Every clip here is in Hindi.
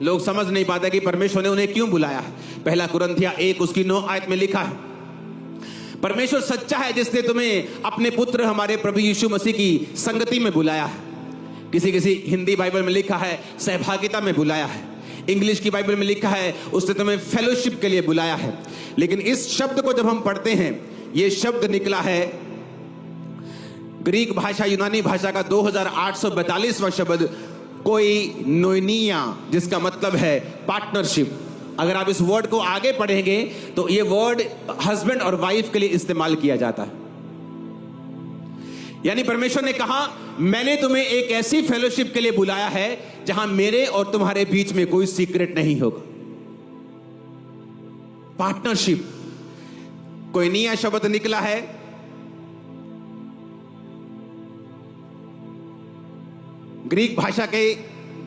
लोग समझ नहीं पाते कि परमेश्वर ने उन्हें क्यों बुलाया है। पहला कुरिन्थिया 1 उसकी 9 आयत में लिखा है, परमेश्वर सच्चा है जिसने तुम्हें अपने पुत्र हमारे प्रभु यीशु मसीह की संगति में बुलाया है। किसी हिंदी बाइबल में लिखा है सहभागिता में बुलाया है। इंग्लिश की बाइबल में लिखा है उसने तुम्हें फेलोशिप के लिए बुलाया है। लेकिन इस शब्द को जब हम पढ़ते हैं, यह शब्द निकला है ग्रीक भाषा, यूनानी भाषा का 2842वां शब्द कोइनोनिया, जिसका मतलब है पार्टनरशिप। अगर आप इस वर्ड को आगे पढ़ेंगे तो यह वर्ड हस्बैंड और वाइफ के लिए इस्तेमाल किया जाता है। यानी परमेश्वर ने कहा मैंने तुम्हें एक ऐसी फेलोशिप के लिए बुलाया है जहां मेरे और तुम्हारे बीच में कोई सीक्रेट नहीं होगा। पार्टनरशिप, कोइनिया शब्द निकला है ग्रीक भाषा के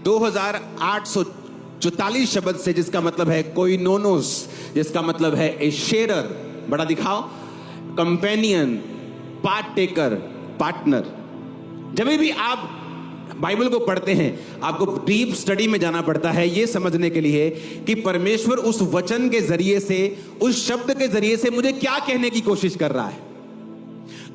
2844 शब्द से, जिसका मतलब है कोइनोनोस, जिसका मतलब है ए शेयरर, बड़ा दिखाओ, कंपेनियन, पार्ट टेकर, पार्टनर। जब भी आप बाइबल को पढ़ते हैं आपको डीप स्टडी में जाना पड़ता है यह समझने के लिए कि परमेश्वर उस वचन के जरिए से, उस शब्द के जरिए से मुझे क्या कहने की कोशिश कर रहा है।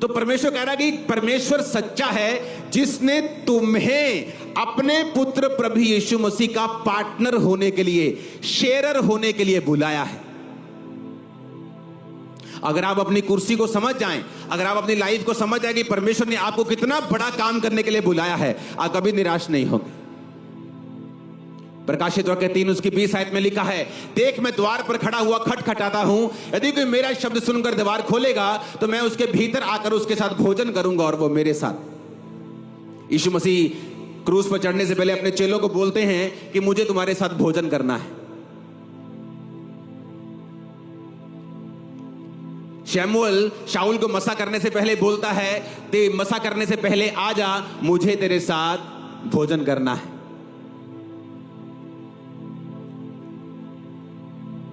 तो परमेश्वर कह रहा है कि परमेश्वर सच्चा है जिसने तुम्हें अपने पुत्र प्रभु यीशु मसीह का पार्टनर होने के लिए, शेयरर होने के लिए बुलाया है। अगर आप अपनी कुर्सी को समझ जाएं, अगर आप अपनी लाइफ को समझ जाएं कि परमेश्वर ने आपको कितना बड़ा काम करने के लिए बुलाया है, आप कभी निराश नहीं होंगे। प्रकाशित वाक्य 3 उसकी 20 आयत में लिखा है, देख मैं द्वार पर खड़ा हुआ खटखटाता हूं, यदि कोई मेरा शब्द सुनकर द्वार खोलेगा तो मैं उसके भीतर आकर उसके साथ भोजन करूंगा और वो मेरे साथ। यीशु मसीह क्रूस पर चढ़ने से पहले अपने चेलों को बोलते हैं कि मुझे तुम्हारे साथ भोजन करना है। शमूएल शाऊल को मसा करने से पहले बोलता है, ते मसा करने से पहले आजा, मुझे तेरे साथ भोजन करना है।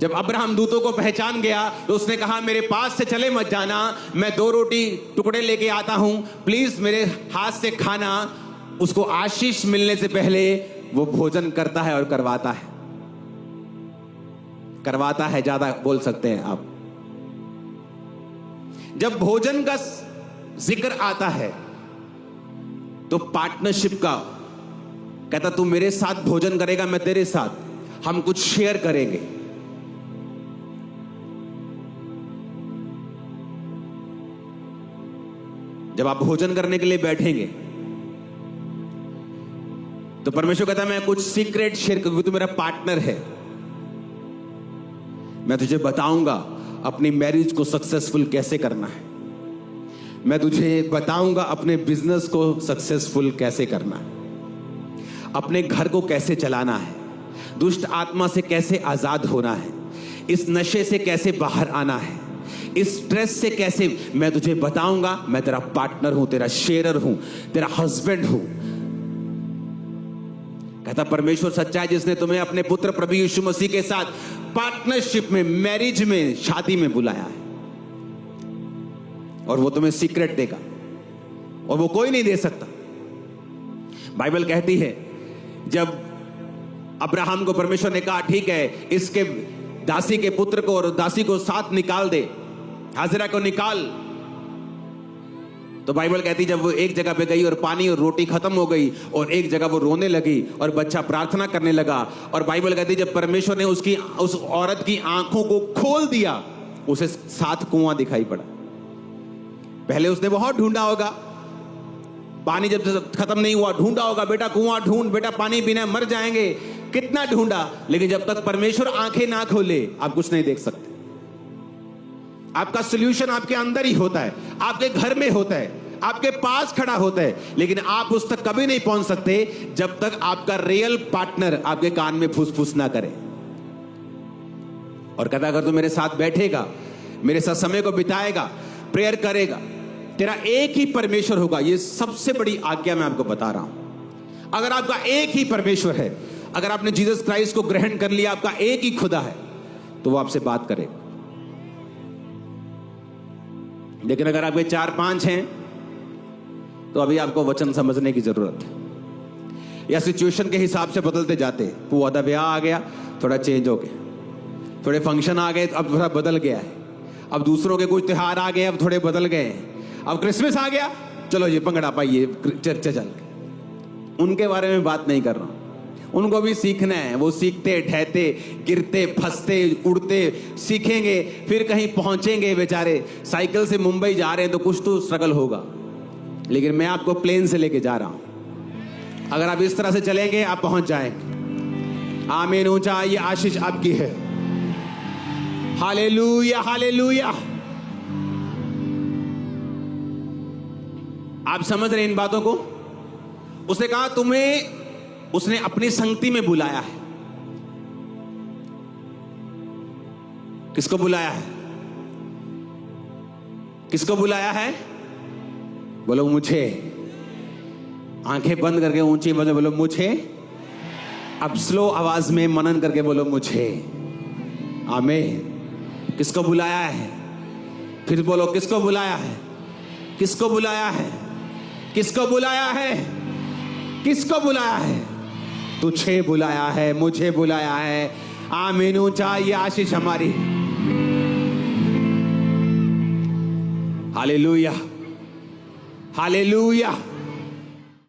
जब अब्राहम दूतों को पहचान गया तो उसने कहा मेरे पास से चले मत जाना, मैं 2 रोटी टुकड़े लेके आता हूं, प्लीज मेरे हाथ से खाना। उसको आशीष मिलने से पहले वो भोजन करता है और करवाता है। करवाता है ज्यादा बोल सकते हैं आप। जब भोजन का जिक्र आता है तो पार्टनरशिप का, कहता तू मेरे साथ भोजन करेगा, मैं तेरे साथ, हम कुछ शेयर करेंगे। जब आप भोजन करने के लिए बैठेंगे तो परमेश्वर कहता है मैं कुछ सीक्रेट शेयर करूंगा, तू मेरा पार्टनर है। मैं तुझे बताऊंगा अपनी मैरिज को सक्सेसफुल कैसे करना है, मैं तुझे बताऊंगा अपने बिजनेस को सक्सेसफुल कैसे करना है, अपने घर को कैसे चलाना है, दुष्ट आत्मा से कैसे आजाद होना है, इस नशे से कैसे बाहर आना है, इस स्ट्रेस से कैसे, मैं तुझे बताऊंगा। मैं तेरा पार्टनर हूं, तेरा शेयरर हूं, तेरा हस्बैंड हूं। कहता परमेश्वर सच्चा है जिसने तुम्हें अपने पुत्र प्रभु यीशु मसीह के साथ पार्टनरशिप में, मैरिज में, शादी में बुलाया है। और वो तुम्हें सीक्रेट देगा और वो कोई नहीं दे सकता। बाइबल कहती है जब अब्राहम को परमेश्वर ने कहा ठीक है इसके दासी के पुत्र को और दासी को साथ निकाल दे, हाजिरा को निकाल, तो बाइबल कहती जब वो एक जगह पे गई और पानी और रोटी खत्म हो गई और एक जगह वो रोने लगी और बच्चा प्रार्थना करने लगा, और बाइबल कहती जब परमेश्वर ने उस औरत की आंखों को खोल दिया, उसे 7 कुआं दिखाई पड़ा। पहले उसने बहुत ढूंढा होगा, पानी जब खत्म नहीं हुआ ढूंढा होगा, बेटा कुआं ढूंढ, बेटा पानी बिना मर जाएंगे, कितना ढूंढा, लेकिन जब तक परमेश्वर आंखें ना खोले आप कुछ नहीं देख सकते। आपका सॉल्यूशन आपके अंदर ही होता है, आपके घर में होता है, आपके पास खड़ा होता है, लेकिन आप उस तक कभी नहीं पहुंच सकते जब तक आपका रियल पार्टनर आपके कान में फुसफुस ना करे और कहता अगर तू मेरे साथ बैठेगा, मेरे साथ समय को बिताएगा, प्रेयर करेगा, तेरा एक ही परमेश्वर होगा। ये सबसे बड़ी आज्ञा मैं आपको बता रहा हूं। अगर आपका एक ही परमेश्वर है, अगर आपने जीसस क्राइस्ट को ग्रहण कर लिया, आपका एक ही खुदा है, तो वो आपसे बात करेगा। लेकिन अगर आपके 4-5 हैं तो अभी आपको वचन समझने की जरूरत है। या सिचुएशन के हिसाब से बदलते जाते। पुआ दा ब्याह आ गया, थोड़ा चेंज हो गया, थोड़े फंक्शन आ गए, अब थोड़ा बदल गया है। अब दूसरों के कुछ त्योहार आ गए, अब थोड़े बदल गए। अब क्रिसमस आ गया, चलो ये भंगड़ा पाइए, चर्चा चल। उनके बारे में बात नहीं कर रहा हूं, उनको भी सीखना है। वो सीखते, ठहते, गिरते, फंसते, उड़ते सीखेंगे, फिर कहीं पहुंचेंगे। बेचारे साइकिल से मुंबई जा रहे हैं तो कुछ तो स्ट्रगल होगा, लेकिन मैं आपको प्लेन से लेके जा रहा हूं। अगर आप इस तरह से चलेंगे आप पहुंच जाएंगे। आमीन। ऊंचा, ये आशीष आपकी है। Hallelujah, hallelujah. आप समझ रहे हैं इन बातों को? उसने कहा तुम्हें, उसने अपनी संगति में बुलाया है। किसको बुलाया है? किसको बुलाया है? बोलो मुझे। आंखें बंद करके ऊंची आवाज में बोलो मुझे। अब स्लो आवाज में मनन करके बोलो मुझे। आमीन। किसको बुलाया है? फिर बोलो किसको बुलाया है? किसको बुलाया है? किसको बुलाया है? किसको बुलाया है? तुझे बुलाया है, मुझे बुलाया है। आमीन। ऊंचा, ये आशीष हमारी। Hallelujah, hallelujah.